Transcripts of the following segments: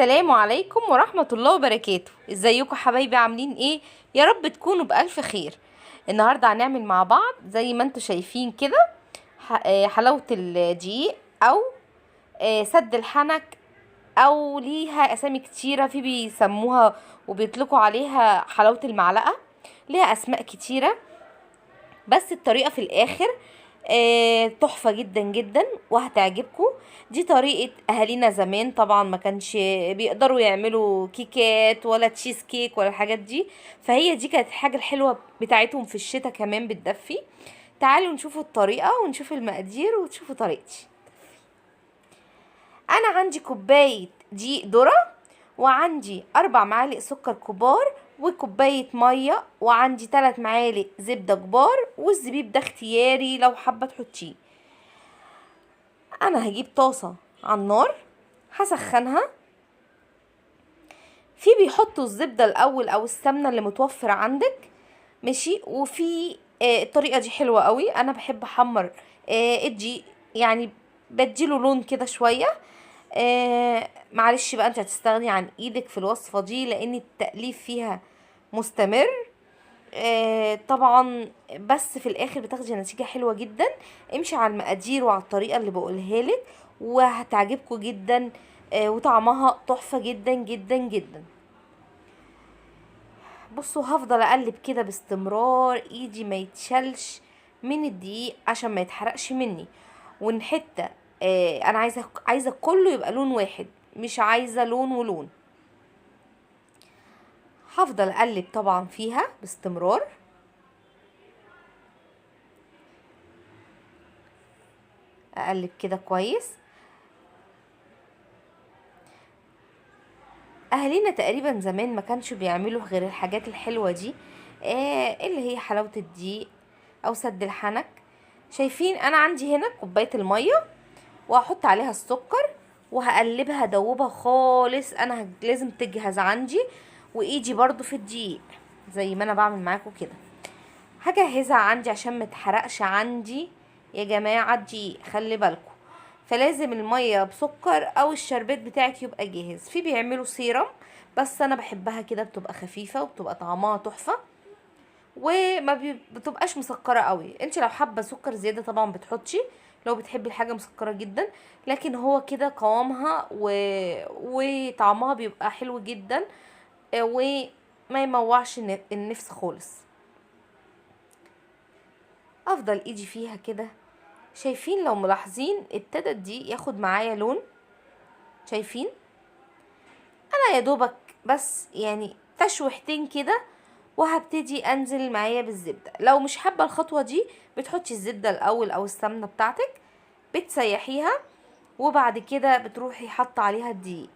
السلام عليكم ورحمة الله وبركاته. ازيكم حبايبي؟ عاملين ايه؟ يا رب تكونوا بألف خير. النهاردة هنعمل مع بعض زي ما انتوا شايفين كده حلاوة الدقيق او سد الحنك، او ليها اسامي كتيرة، في بيسموها وبيطلقوا عليها حلاوة المعلقة، ليها اسماء كتيرة. بس الطريقة في الاخر تحفة جدا جدا وهتعجبكم. دي طريقة اهالينا زمان، طبعا ما كانش بيقدروا يعملوا كيكات ولا تشيز كيك ولا الحاجات دي، فهي دي كانت الحاجة الحلوة بتاعتهم في الشتاء كمان بتدفي. تعالوا نشوفوا الطريقة ونشوف المقادير وتشوفوا طريقتي. انا عندي كوباية دقيق ذرة، وعندي 4 معالق سكر كبار، وكوباية مية، وعندي 3 معالق زبدة كبار، والزبيب ده اختياري لو حابة تحطيه. انا هجيب طاسة على النار هسخنها. في بيحطوا الزبدة الاول او السمنة اللي متوفرة عندك، ماشي. وفي الطريقة دي حلوة قوي، انا بحب احمر الدقيق، يعني بديله لون كده شوية. معلش بقى، انت هتستغني عن ايدك في الوصفة دي لان التقليب فيها مستمر. طبعا بس في الاخر بتاخدي نتيجة حلوة جدا. امشي على المقادير وعلى الطريقة اللي بقولها لك وهتعجبكم جدا. وطعمها تحفة جدا جدا جدا. بصوا، هفضل اقلب كده باستمرار، ايدي ما يتشلش من الدقيق عشان ما يتحرقش مني. وان حته انا عايزه كله يبقى لون واحد، مش عايزه لون ولون. هفضل اقلب طبعا فيها باستمرار. اقلب كده كويس. اهالينا تقريبا زمان ما كانش بيعملوا غير الحاجات الحلوه دي، اللي هي حلاوه الدقيق او سد الحنك. شايفين انا عندي هنا كوبايه الميه، وهحط عليها السكر وهقلبها ادوبها خالص. انا لازم تجهز عندي، وايدي برضو في الدقيق زي ما انا بعمل معاكم كده. هجهزها عندي عشان ما تحرقش عندي يا جماعه الدقيق، خلي بالكم. فلازم الميه بسكر او الشربات بتاعك يبقى جاهز. في بيعملوا سيرم، بس انا بحبها كده، بتبقى خفيفه وبتبقى طعمها تحفه وما بتبقاش مسكره قوي. انت لو حابه سكر زياده طبعا بتحطي، لو بتحبي الحاجه مسكره جدا. لكن هو كده قوامها وطعمها بيبقى حلو جدا، وما يموعش النفس خالص. افضل ايدي فيها كده. شايفين لو ملاحظين ابتدت دي ياخد معايا لون؟ شايفين؟ انا يا دوبك بس يعني تشويحتين كده وهبتدي انزل معايا بالزبده. لو مش حابه الخطوه دي بتحطي الزبده الاول او السمنه بتاعتك، بتسيحيها وبعد كده بتروحي حاطه عليها الدقيق.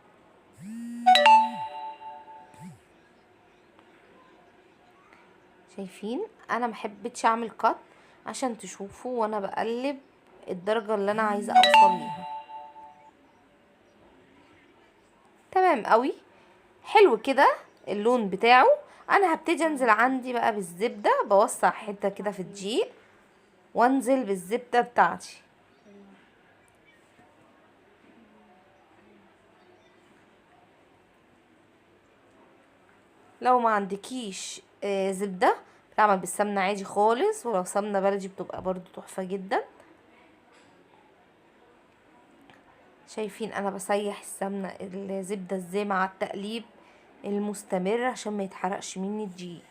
شايفين؟ انا محبتش اعمل قط عشان تشوفوا وانا بقلب الدرجه اللي انا عايزه اوصل ليها. تمام قوي، حلو كده اللون بتاعه. انا هبتدي انزل عندي بقى بالزبده، بوسع حته كده في الدقيق وانزل بالزبده بتاعتي. لو ما عندكيش زبده بتعمل بالسمنه عادي خالص، ولو سمنه بلدي بتبقى برضو تحفه جدا. شايفين انا بسيح الزبده ازاي مع التقليب المستمر عشان ما يتحرقش مني الدقيق.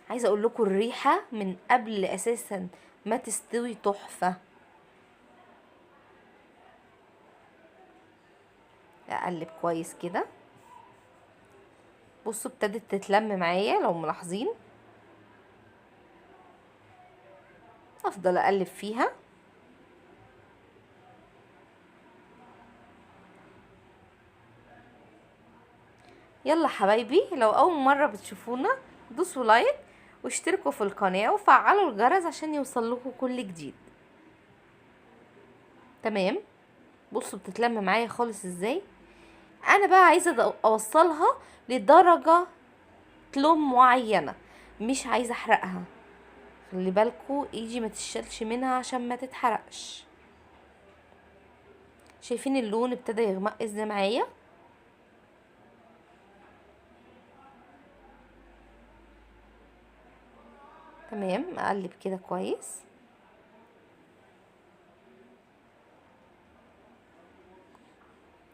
عايزه اقول لكم الريحه من قبل اساسا ما تستوي تحفه. اقلب كويس كده. بصوا ابتدت تتلم معايا لو ملاحظين. افضل اقلب فيها. يلا حبايبي، لو اول مره بتشوفونا دوسوا لايك واشتركوا في القناه وفعلوا الجرس عشان يوصل لكم كل جديد. تمام، بصوا بتتلم معايا خالص ازاي. انا بقى عايزه اوصلها لدرجه لون معينه، مش عايزه احرقها. خلي بالكوا ايدي ما تشالش منها عشان ما تتحرقش. شايفين اللون ابتدى يغمق ازاي معايا؟ تمام، اقلب كده كويس.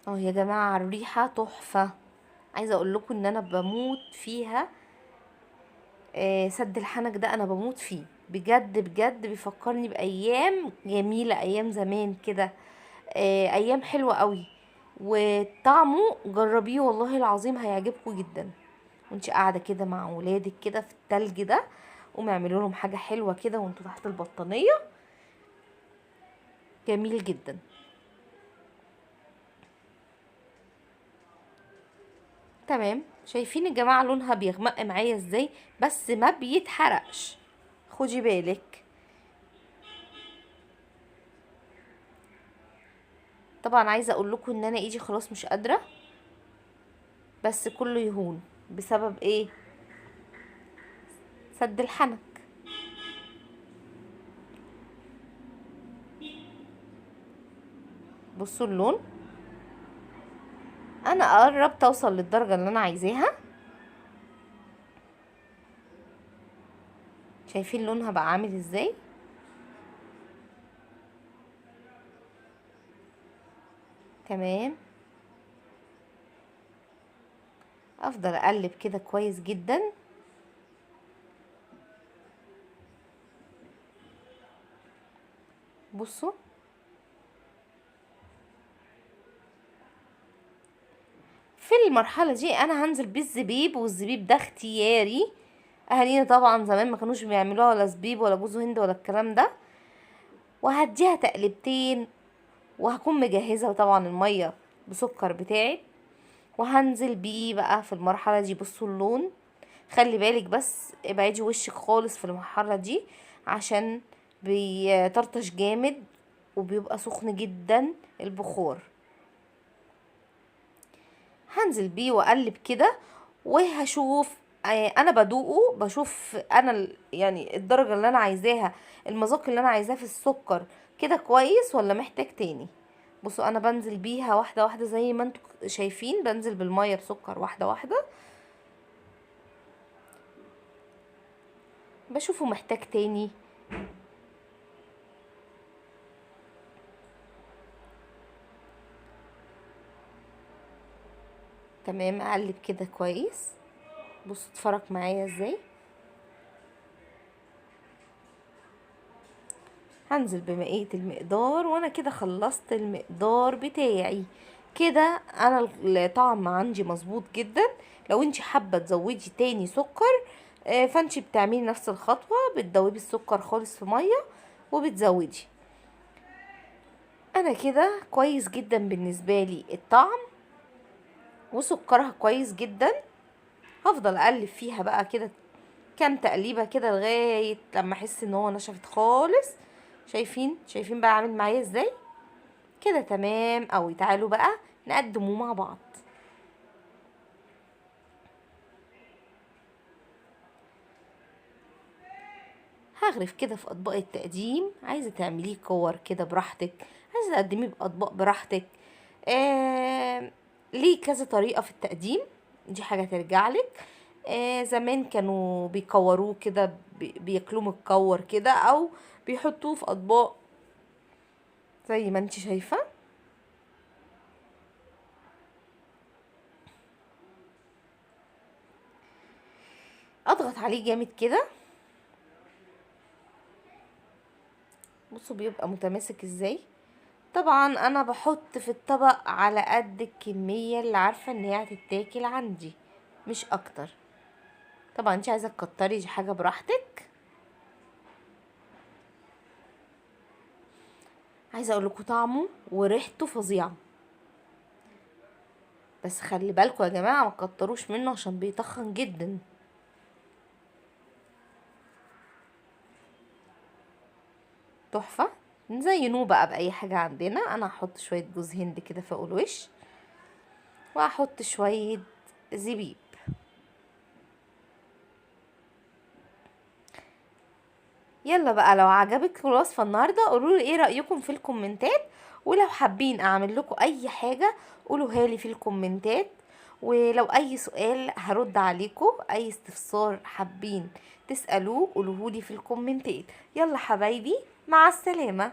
اه يا جماعه الريحه تحفه، عايزه اقول لكم ان انا بموت فيها. سد الحنك ده انا بموت فيه بجد بجد، بيفكرني بايام جميله، ايام زمان كده. ايام حلوه قوي. وطعمه جربيه والله العظيم هيعجبكم جدا. وانت قاعده كده مع ولادك كده في التلج ده، قومي اعملوا لهم حاجه حلوه كده وانتوا تحت البطانيه، جميل جدا. تمام، شايفين يا جماعه لونها بيغمق معايا ازاي؟ بس ما بيتحرقش، خدي بالك. طبعا عايزه اقول لكم ان انا ايدي خلاص مش قادره، بس كله يهون بسبب ايه؟ سد الحنك. بصوا اللون، انا قربت اوصل للدرجه اللي انا عايزاها. شايفين لونها بقى عامل ازاي؟ تمام، افضل اقلب كده كويس جدا. بصوا، في المرحله دي انا هنزل بالزبيب، والزبيب ده اختياري. اهالينا طبعا زمان ما كانوش بيعملوها ولا زبيب ولا جوز هند ولا الكلام ده. وهديها تقلبتين، وهكون مجهزه طبعا الميه بسكر بتاعي، وهنزل بيه بقى في المرحله دي. بصوا اللون، خلي بالك بس ابعدي وشك خالص في المرحله دي، عشان بيطرطش جامد وبيبقى سخن جدا البخور. هنزل بيه واقلب كده، وهشوف. انا بدوقه بشوف انا يعني الدرجه اللي انا عايزاها، المذاق اللي انا عايزاه في السكر كده كويس ولا محتاج تاني. بصوا انا بنزل بيها واحده واحده زي ما انتوا شايفين، بنزل بالميه بسكر واحده واحده، بشوفه محتاج تاني. تمام، اقلب كده كويس. بصوا اتفرج معايا ازاي. هنزل بمقية المقدار، وانا كده خلصت المقدار بتاعي. كده انا الطعم عندي مظبوط جدا. لو انت حابة تزودي تاني سكر، فانت بتعملي نفس الخطوة، بتدوبي السكر خالص في مية وبتزودي. انا كده كويس جدا بالنسبة لي الطعم، وسكرها كويس جدا. هفضل اقلب فيها بقى كده كام تقليبه كده لغايه لما احس ان هو نشفت خالص. شايفين بقى عامل معايا ازاي؟ كده تمام قوي. تعالوا بقى نقدمه مع بعض. هغرف كده في اطباق التقديم، عايزه تعمليه كور كده براحتك، عايزه تقدميه باطباق براحتك. ليه كذا طريقه في التقديم، دي حاجه ترجع لك. زمان كانوا بيكوروه كده، بياكلوه متكور كده، او بيحطوه في اطباق زي ما انت شايفه. اضغط عليه جامد كده. بصوا بيبقى متماسك ازاي. طبعا انا بحط في الطبق على قد الكمية اللي عارفة ان هي هتتاكل عندي، مش اكتر. طبعا انت عايزة تكتري دي حاجة براحتك. عايزة اقول لكم طعمه وريحته فظيعة، بس خلي بالكم يا جماعة ما تكتروش منه عشان بيتخن جدا. تحفة. نزينوه بقى باي حاجة عندنا. انا هحط شوية جوز هند كده فوق الوش، وهحط شوية زبيب. يلا بقى، لو عجبك الوصفه النهارده قولوا لي ايه رايكم في الكومنتات. ولو حابين اعمل لكم اي حاجه قولوها لي في الكومنتات. ولو اي سؤال هرد عليكم، اي استفسار حابين تسألوه قولوهولي في الكومنتات. يلا حبايبي، مع السلامة.